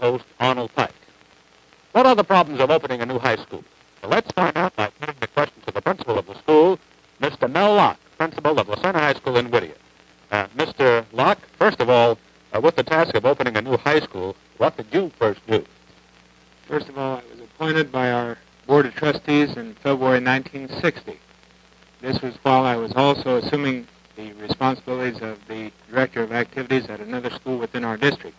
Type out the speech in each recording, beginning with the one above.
host, Arnold Pike. What are the problems of opening a new high school? Well, let's find out by putting the question to the principal of the school, Mr. Mel Locke, principal of Serna High School in Whittier. Mr. Locke, first of all, with the task of opening a new high school, what did you first do? First of all, I was appointed by our Board of Trustees in February 1960. This was while I was also assuming the responsibilities of the Director of Activities at another school within our district.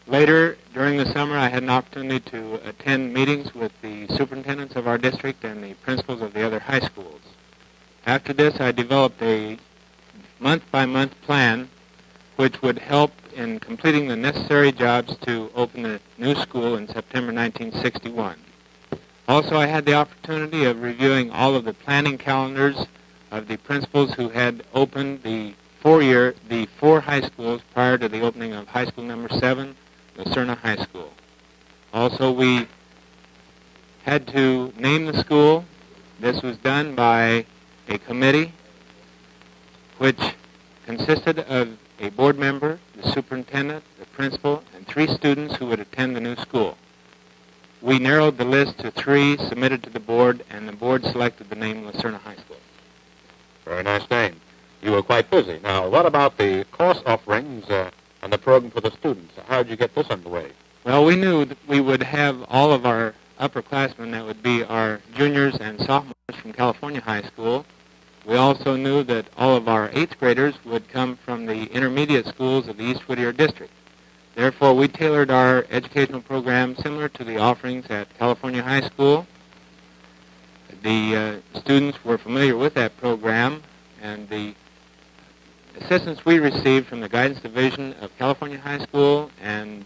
Later, during the summer, I had an opportunity to attend meetings with the superintendents of our district and the principals of the other high schools. After this, I developed a month-by-month plan which would help in completing the necessary jobs to open the new school in September 1961. Also, I had the opportunity of reviewing all of the planning calendars of the principals who had opened the four high schools prior to the opening of high school number 7, the Serna High School. Also, we had to name the school. This was done by a committee which consisted of a board member, the superintendent, the principal, and 3 students who would attend the new school. We narrowed the list to 3, submitted to the board, and the board selected the name Serna High School. Very nice name. You were quite busy. Now, what about the course offerings and the program for the students? How did you get this underway? Well, we knew that we would have all of our upperclassmen, that would be our juniors and sophomores from California High School. We also knew that all of our 8th graders would come from the intermediate schools of the East Whittier District. Therefore, we tailored our educational program similar to the offerings at California High School. The students were familiar with that program, and the assistance we received from the Guidance Division of California High School and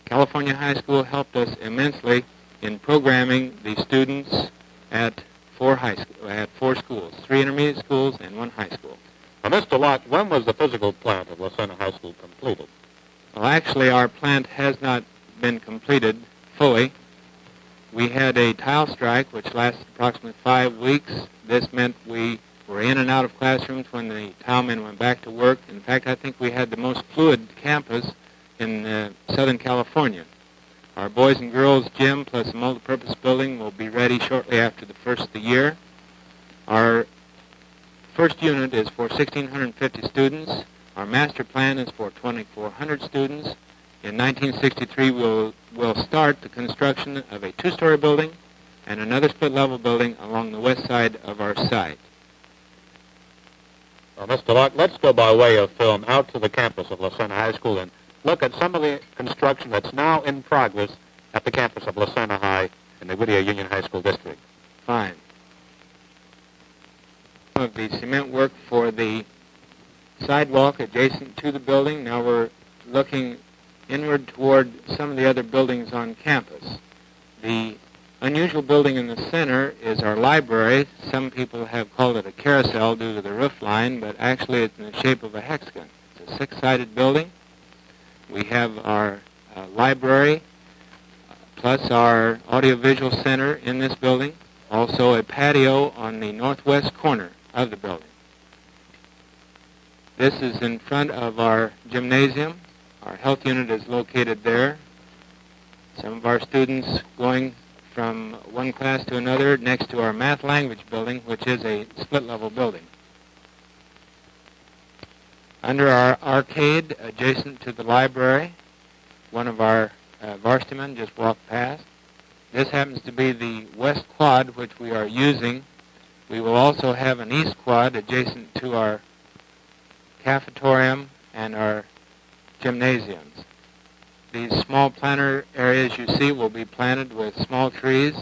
California High School helped us immensely in programming the students at 4 schools, 3 intermediate schools and 1 high school. Now, Mr. Locke, when was the physical plant of Serna High School completed? Well, actually, our plant has not been completed fully. We had a tile strike which lasted approximately 5 weeks. This meant we were in and out of classrooms when the tilemen went back to work. In fact, I think we had the most fluid campus in Southern California. Our boys and girls gym plus a multipurpose building will be ready shortly after the first of the year. Our first unit is for 1,650 students. Our master plan is for 2,400 students. In 1963, we'll start the construction of a 2-story building and another split-level building along the west side of our site. Well, Mr. Locke, let's go by way of film out to the campus of Serna High School and look at some of the construction that's now in progress at the campus of Serna High in the Whittier Union High School District. Fine. Of the cement work for the sidewalk adjacent to the building. Now we're looking inward toward some of the other buildings on campus. The unusual building in the center is our library. Some people have called it a carousel due to the roof line, but actually it's in the shape of a hexagon. It's a 6-sided building. We have our library plus our audiovisual center in this building. Also a patio on the northwest corner of the building. This is in front of our gymnasium. Our health unit is located there. Some of our students going from one class to another next to our math language building, which is a split-level building. Under our arcade, adjacent to the library, one of our varsity men just walked past. This happens to be the west quad, which we are using. We will also have an east quad adjacent to our cafetorium and our gymnasiums. These small planter areas you see will be planted with small trees.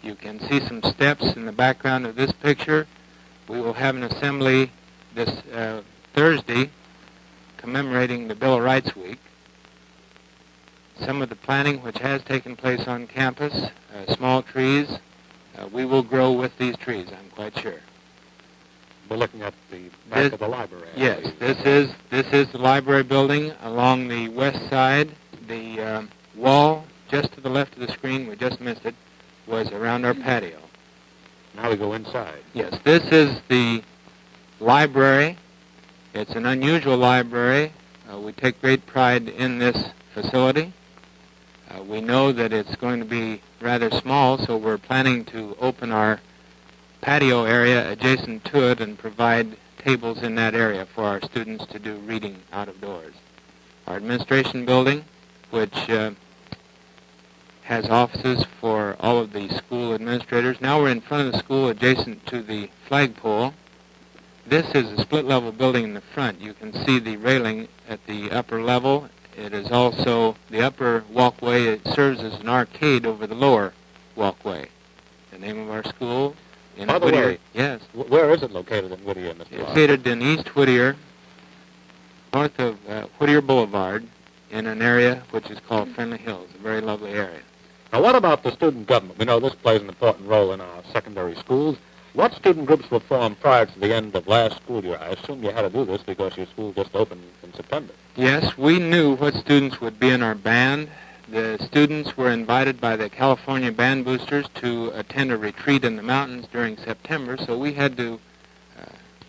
You can see some steps in the background of this picture. We will have an assembly this Thursday commemorating the Bill of Rights Week. Some of the planting which has taken place on campus, small trees, we will grow with these trees, I'm quite sure. We're looking at the back of the library. Yes, this is the library building along the west side. The wall just to the left of the screen, we just missed it, was around our patio. Now we go inside. Yes, this is the library. It's an unusual library. We take great pride in this facility. We know that it's going to be rather small, so we're planning to open our patio area adjacent to it and provide tables in that area for our students to do reading out of doors. Our administration building, which has offices for all of the school administrators. Now we're in front of the school adjacent to the flagpole. This is a split-level building in the front. You can see the railing at the upper level. It is also the upper walkway. It serves as an arcade over the lower walkway. The name of our school in By the Whittier. way, Yes. Where is it located in Whittier, Mr. Locke? It's located in East Whittier, north of Whittier Boulevard, in an area which is called Friendly Hills, a very lovely area. Now, what about the student government? We know this plays an important role in our secondary schools. What student groups were formed prior to the end of last school year? I assume you had to do this because your school just opened in September. Yes, we knew what students would be in our band. The students were invited by the California Band Boosters to attend a retreat in the mountains during September, so we had to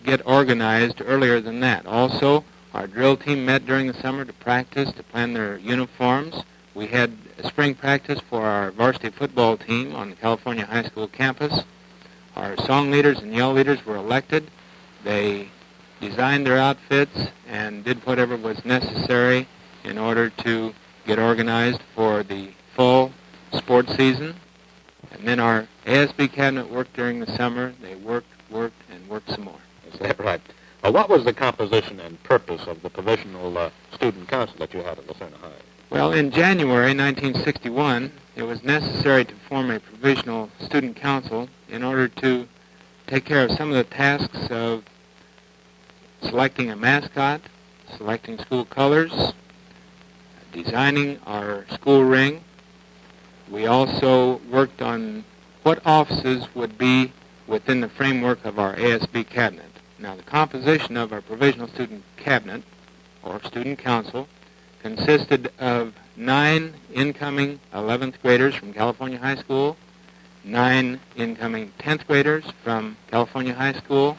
get organized earlier than that. Also, our drill team met during the summer to practice, to plan their uniforms. We had a spring practice for our varsity football team on the California High School campus. Our song leaders and yell leaders were elected. They designed their outfits and did whatever was necessary in order to get organized for the fall sports season. And then our ASB cabinet worked during the summer. They worked, and worked some more. Is that right? What was the composition and purpose of the Provisional Student Council that you had at Serna High? Well, in January 1961, it was necessary to form a Provisional Student Council in order to take care of some of the tasks of selecting a mascot, selecting school colors, designing our school ring. We also worked on what offices would be within the framework of our ASB cabinet. Now, the composition of our Provisional Student Cabinet, or Student Council, consisted of 9 incoming 11th graders from California High School, 9 incoming 10th graders from California High School,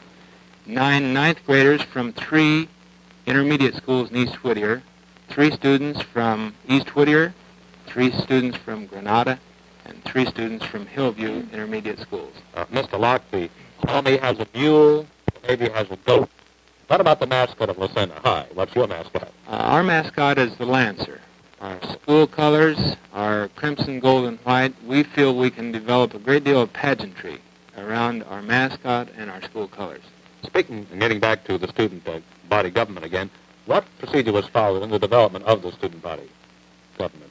9 ninth graders from 3 intermediate schools in East Whittier, 3 students from East Whittier, 3 students from Granada, and 3 students from Hillview Intermediate Schools. Mr. Locke, the Army has a mule, the Navy has a goat. What about the mascot of Serna High? What's your mascot? Our mascot is the Lancer. Our school colors are crimson, gold, and white. We feel we can develop a great deal of pageantry around our mascot and our school colors. Speaking and getting back to the student body government again, what procedure was followed in the development of the student body government?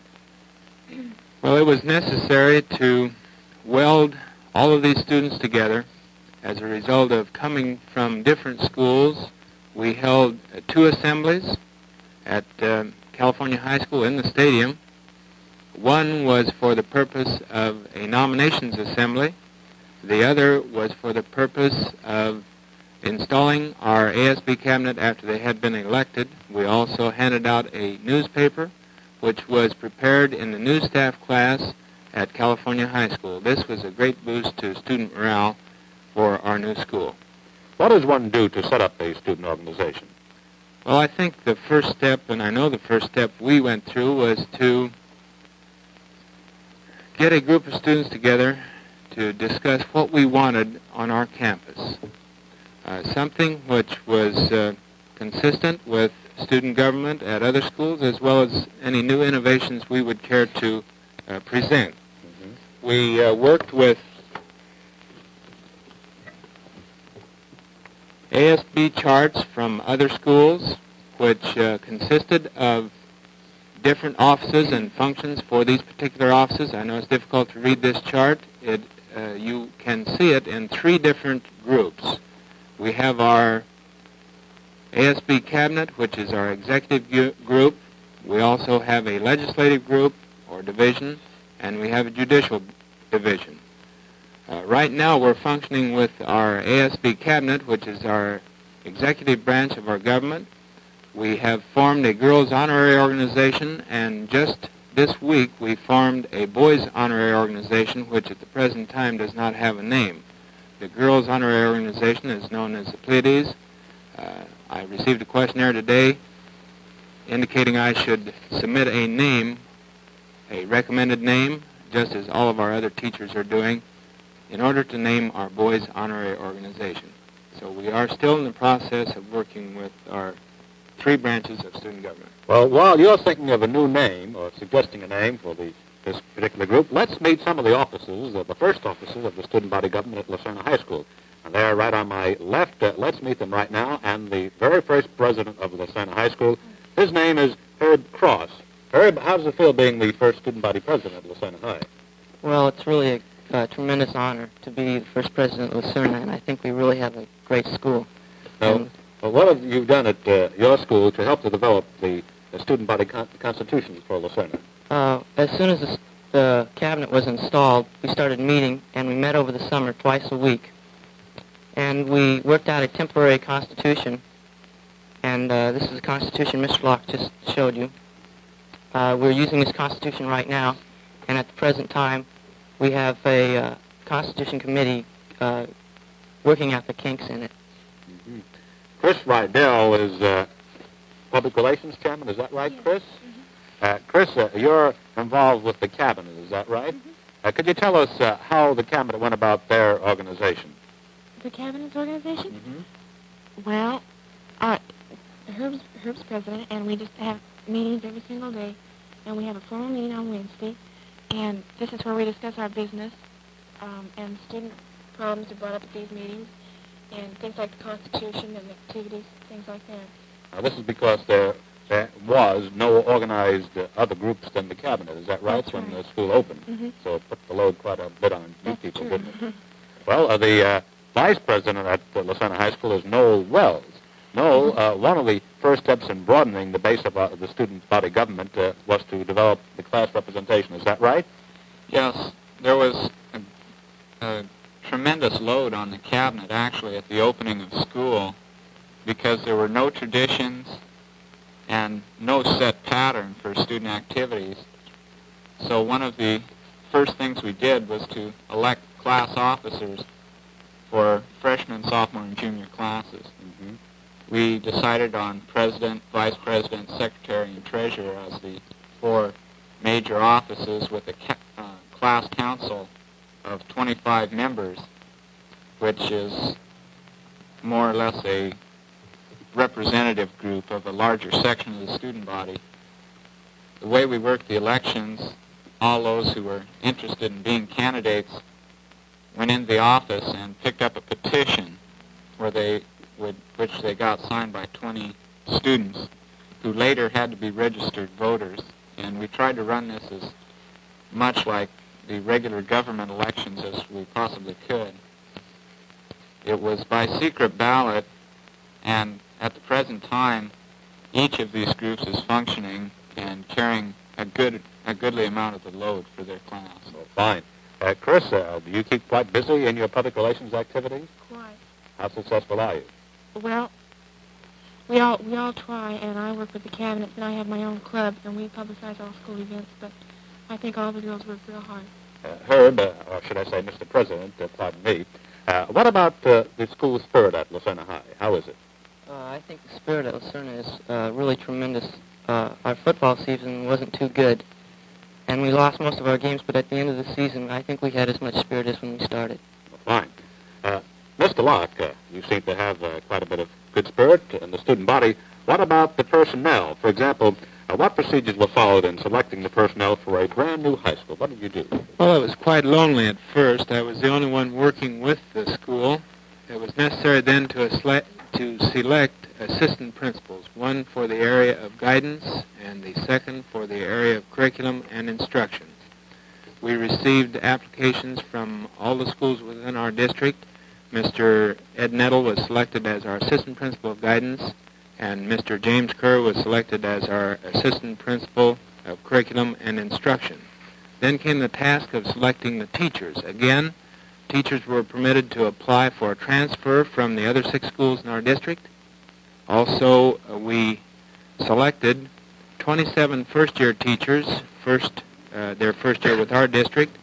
Well, it was necessary to weld all of these students together. As a result of coming from different schools, we held 2 assemblies at California High School in the stadium. One was for the purpose of a nominations assembly. The other was for the purpose of installing our ASB cabinet after they had been elected. We also handed out a newspaper, which was prepared in the news staff class at California High School. This was a great boost to student morale for our new school. What does one do to set up a student organization? Well, I think the first step, and I know the first step we went through, was to get a group of students together to discuss what we wanted on our campus. Something which was consistent with student government at other schools, as well as any new innovations we would care to present. Mm-hmm. We worked with ASB charts from other schools, which consisted of different offices and functions for these particular offices. I know it's difficult to read this chart. You can see it in 3 different groups. We have our ASB cabinet, which is our executive group. We also have a legislative group or division, and we have a judicial division. Right now we're functioning with our ASB cabinet, which is our executive branch of our government. We have formed a girls' honorary organization, and just this week we formed a boys' honorary organization, which at the present time does not have a name. The girls' honorary organization is known as the Pleiades. I received a questionnaire today indicating I should submit a name a recommended name, just as all of our other teachers are doing, in order to name our boys' honorary organization. So we are still in the process of working with our 3 branches of student government. Well, while you're thinking of a new name or suggesting a name for this particular group, let's meet some of the officers, the first officers of the student body government at La Serna High School. And they're right on my left. Let's meet them right now. And the very first president of La Serna High School, his name is Herb Cross. Herb, how does it feel being the first student body president of La Serna High? Well, it's really a tremendous honor to be the first president of La Serna, and I think we really have a great school. Well, what have you done at your school to help to develop the student body constitutions for La Serna? As soon as the cabinet was installed, we started meeting, and we met over the summer twice a week. And we worked out a temporary constitution, and this is the constitution Mr. Locke just showed you. We're using this constitution right now, and at the present time, we have a Constitution Committee working out the kinks in it. Mm-hmm. Chris Rydell is Public Relations Chairman, is that right, Yes. Chris? Mm-hmm. Chris, you're involved with the Cabinet, is that right? Mm-hmm. Could you tell us how the Cabinet went about their organization? The Cabinet's organization? Mm-hmm. Well, Herb's president, and we just have meetings every single day, and we have a formal meeting on Wednesday, and this is where we discuss our business, and student problems are brought up at these meetings, and things like the Constitution and activities, things like that. Now, this is because there was no organized other groups than the Cabinet, is that right, That's when right. the school opened? Mm-hmm. So it put the load quite a bit on you That's people, true. didn't it? Well, the vice president at La Serna High School is Noel Wells. Noel, one of the first steps in broadening the base of the student body government was to develop the class representation. Is that right? Yes, there was a tremendous load on the cabinet, actually, at the opening of school, because there were no traditions and no set pattern for student activities. So one of the first things we did was to elect class officers for freshman, sophomore, and junior classes. Mm-hmm. We decided on president, vice president, secretary, and treasurer as the 4 major offices, with a class council of 25 members, which is more or less a representative group of a larger section of the student body. The way we worked the elections, all those who were interested in being candidates went into the office and picked up a petition which they got signed by 20 students who later had to be registered voters. And we tried to run this as much like the regular government elections as we possibly could. It was by secret ballot, and at the present time, each of these groups is functioning and carrying a goodly amount of the load for their class. Well, fine. Chris, do you keep quite busy in your public relations activities? Quite. How successful are you? Well, we all try, and I work with the Cabinet, and I have my own club, and we publicize all school events, but I think all the girls work real hard. Herb, or should I say Mr. President, pardon me, what about the school spirit at La Serna High? How is it? I think the spirit at La Serna is really tremendous. Our football season wasn't too good, and we lost most of our games, but at the end of the season, I think we had as much spirit as when we started. Well, fine. Mr. Locke, you seem to have quite a bit of good spirit in the student body. What about the personnel? For example, what procedures were followed in selecting the personnel for a brand new high school? What did you do? Well, it was quite lonely at first. I was the only one working with the school. It was necessary then to select assistant principals, one for the area of guidance and the second for the area of curriculum and instruction. We received applications from all the schools within our district. Mr. Ed Nettle was selected as our assistant principal of guidance, and Mr. James Kerr was selected as our assistant principal of curriculum and instruction. Then came the task of selecting the teachers. Again, teachers were permitted to apply for a transfer from the other 6 schools in our district. Also, we selected 27 first-year teachers, their first year with our district.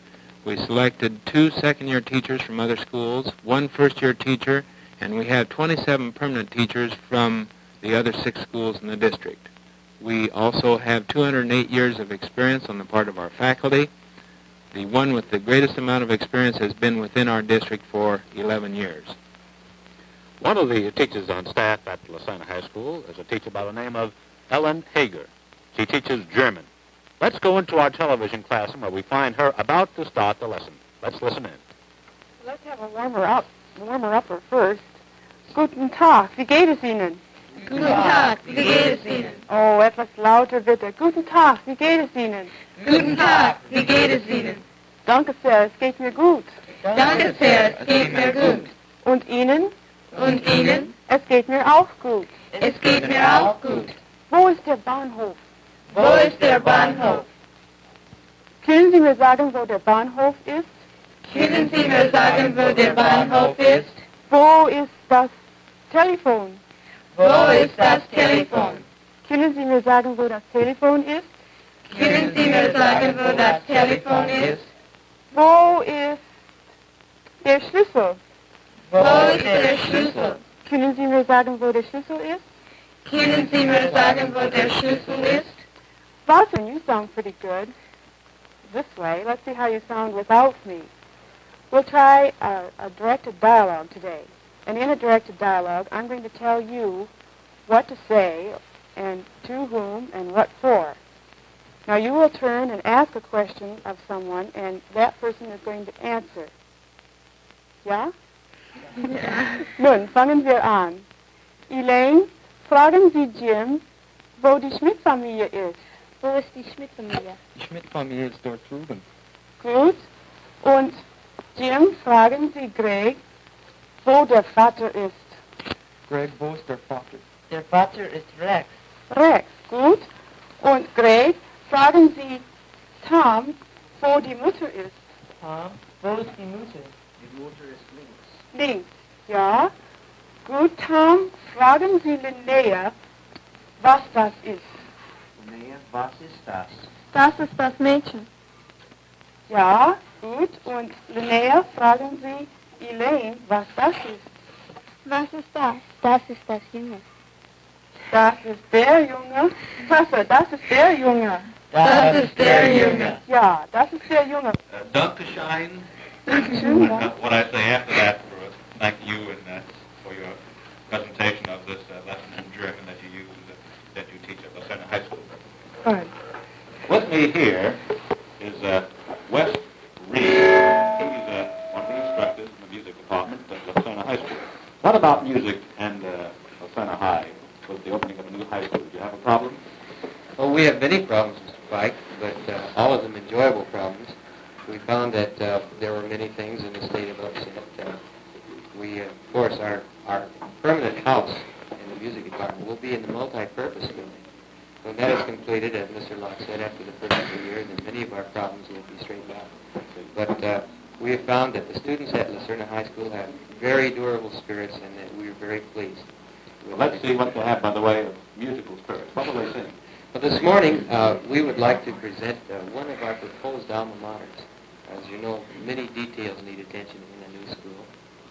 We selected 2 second-year teachers from other schools, 1 first-year teacher, and we have 27 permanent teachers from the other 6 schools in the district. We also have 208 years of experience on the part of our faculty. The one with the greatest amount of experience has been within our district for 11 years. One of the teachers on staff at Serna High School is a teacher by the name of Ellen Hager. She teaches German. Let's go into our television classroom where we find her about to start the lesson. Let's listen in. Let's have a warmer-upper first. Guten Tag, wie geht es Ihnen? Guten Tag, wie geht es Ihnen? Oh, etwas lauter bitte. Guten Tag, wie geht es Ihnen? Guten Tag, wie geht es Ihnen? Danke sehr, es geht mir gut. Danke sehr, es geht mir gut. Und Ihnen? Und Ihnen? Es geht mir auch gut. Es geht mir auch gut. Wo ist der Bahnhof? Wo ist der Bahnhof? Können Sie mir sagen, wo der Bahnhof ist? Können Sie mir sagen, wo der Bahnhof ist? Wo ist das Telefon? Wo ist das Telefon? Können Sie mir sagen, wo das Telefon ist? Können Sie mir sagen, wo das Telefon ist? Wo ist der Schlüssel? Wo ist der Schlüssel? Können Sie mir sagen, wo der Schlüssel ist? Können Sie mir sagen, wo der Schlüssel ist? Watson, you sound pretty good. This way. Let's see how you sound without me. We'll try a directed dialogue today. And in a directed dialogue, I'm going to tell you what to say and to whom and what for. Now you will turn and ask a question of someone, and that person is going to answer. Ja? Nun, fangen wir an. Elaine, fragen Sie Jim, wo die Schmidt-Familie ist. Wo ist die Schmidt-Familie? Die Schmidt-Familie ist dort drüben. Gut. Und Jim, fragen Sie Greg, wo der Vater ist. Greg, wo ist der Vater? Der Vater ist Rex. Rex, gut. Und Greg, fragen Sie Tom, wo die Mutter ist. Tom, wo ist die Mutter? Die Mutter ist links. Links, ja. Gut, Tom, fragen Sie Linnea, was das ist. Linnea, was ist das? Das ist das Mädchen. Ja, gut. Und Linnea, fragen Sie Elaine, was das ist. Was ist das? Das ist das Junge. Das ist der Junge. Papa, das ist der Junge. Das ist der Junge. Ja, das ist der Junge. Dankeschön. Dankeschön. What I say after that, thank you and for your presentation of this lesson in German that you use, that you teach at Serna High School. Good. With me here is Wes Reed. He's one of the instructors in the music department at Serna High School. What about music and Serna High with the opening of a new high school? Do you have a problem? Well, we have many problems, Mr. Pike, but all of them enjoyable problems. We found that there were many things in the state of upset. We, of course, our permanent house in the music department will be in the multi-purpose building. When that is completed, as Mr. Locke said, after the first of the year, then many of our problems will be straightened out. But we have found that the students at Serna High School have very durable spirits, and that we are very pleased. Well, let's see what they have by the way of musical spirits. What will they sing? Well, this morning, we would like to present one of our proposed alma maters. As you know, many details need attention in a new school,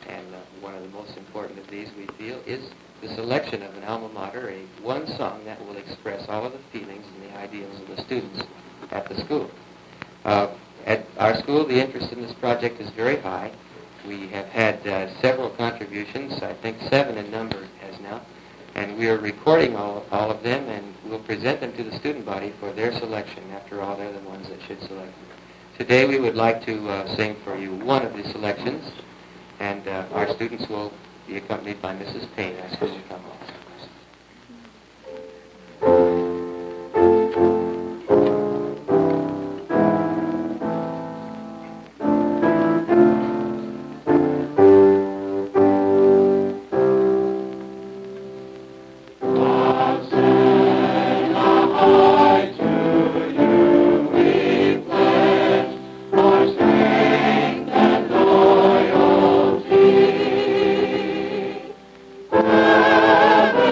and one of the most important of these, we feel, is the selection of an alma mater, one song that will express all of the feelings and the ideals of the students at the school. At our school, the interest in this project is very high. We have had several contributions, I think 7 in number as now, and we are recording all of them, and we'll present them to the student body for their selection. After all, they're the ones that should select them. Today we would like to sing for you one of the selections, and our students will be accompanied by Mrs. Payne, our school counsel. Ever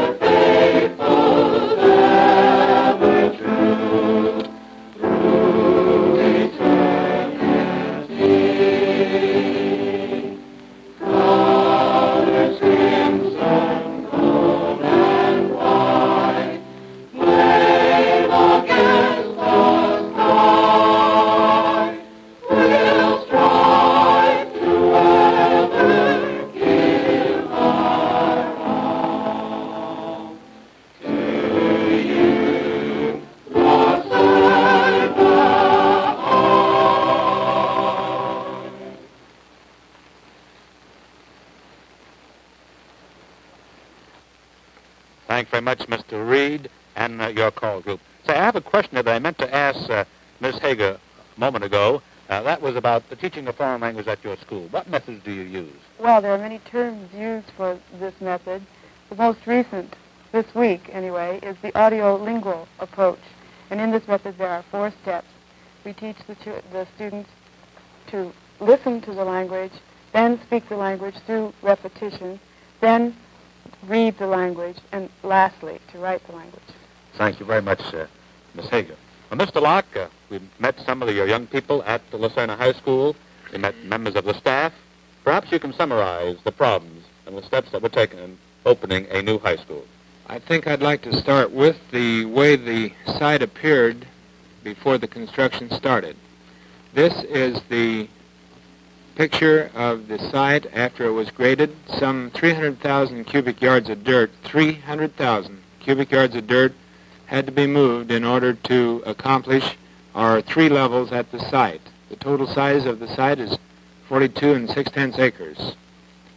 Thanks very much, Mr. Reed, and your call group. Say, I have a question that I meant to ask Ms. Hager a moment ago. That was about the teaching a foreign language at your school. What methods do you use? Well, there are many terms used for this method. The most recent, this week anyway, is the audiolingual approach. And in this method, there are 4 steps. We teach the students to listen to the language, then speak the language through repetition, then read the language, and lastly, to write the language. Thank you very much, Ms. Hager. Well, Mr. Locke, we met some of your young people at the Serna High School. We met members of the staff. Perhaps you can summarize the problems and the steps that were taken in opening a new high school. I think I'd like to start with the way the site appeared before the construction started. This is the picture of the site after it was graded. Some 300,000 cubic yards of dirt, 300,000 cubic yards of dirt had to be moved in order to accomplish our 3 levels at the site. The total size of the site is 42 6/10 acres.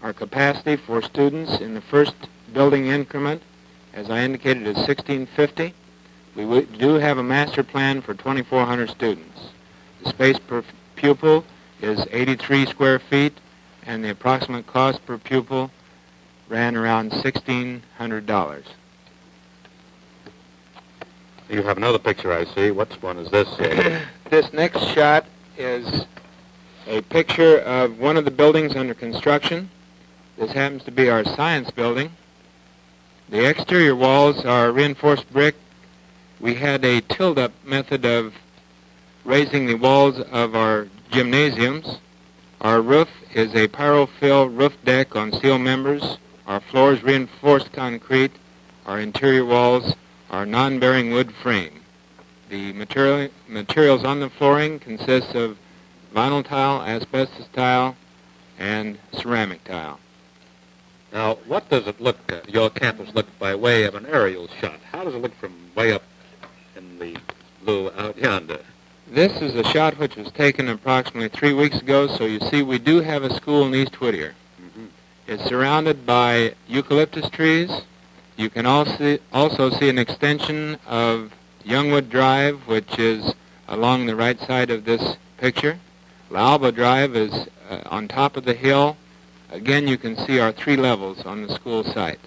Our capacity for students in the first building increment, as I indicated, is 1,650. We do have a master plan for 2,400 students. The space per pupil is 83 square feet, and the approximate cost per pupil ran around $1,600. You have another picture, I see. Which one is this? This next shot is a picture of one of the buildings under construction. This happens to be our science building. The exterior walls are reinforced brick. We had a tilt-up method of raising the walls of our gymnasiums. Our roof is a pyrofill roof deck on steel members. Our floors reinforced concrete. Our interior walls are non-bearing wood frame. The materials on the flooring consist of vinyl tile, asbestos tile, and ceramic tile. Now, what does it look, your campus look by way of an aerial shot? How does it look from way up in the blue out yonder? This is a shot which was taken approximately 3 weeks ago, so you see we do have a school in East Whittier. It's surrounded by eucalyptus trees. You can also see an extension of Youngwood Drive, which is along the right side of this picture. La Alba Drive is on top of the hill. Again, you can see our 3 levels on the school site.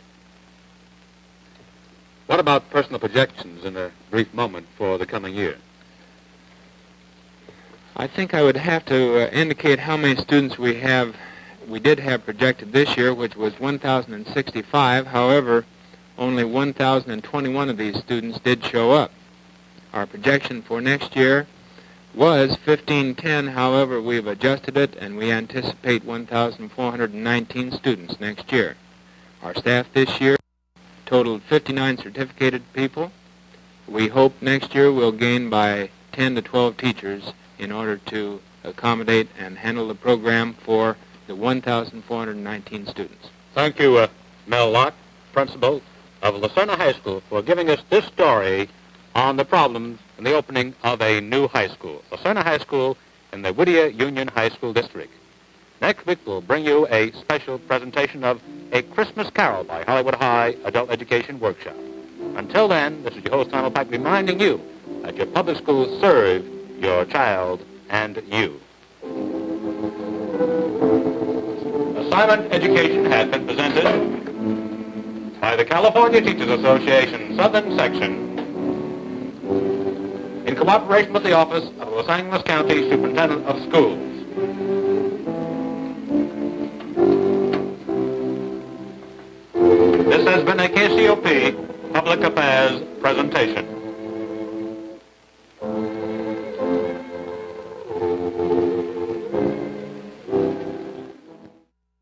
What about personal projections in a brief moment for the coming year? I think I would have to indicate how many students we did have projected this year, which was 1,065. However, only 1,021 of these students did show up. Our projection for next year was 1,510. However, we've adjusted it, and we anticipate 1,419 students next year. Our staff this year totaled 59 certificated people. We hope next year we'll gain by 10 to 12 teachers in order to accommodate and handle the program for the 1,419 students. Thank you, Mel Locke, principal of La Serna High School, for giving us this story on the problems in the opening of a new high school, La Serna High School in the Whittier Union High School District. Next week, we'll bring you a special presentation of A Christmas Carol by Hollywood High Adult Education Workshop. Until then, this is your host, Donald Pike, reminding you that your public schools serve your child and you. Assignment Education has been presented by the California Teachers Association Southern Section in cooperation with the Office of Los Angeles County Superintendent of Schools. This has been a KCOP Public Affairs presentation.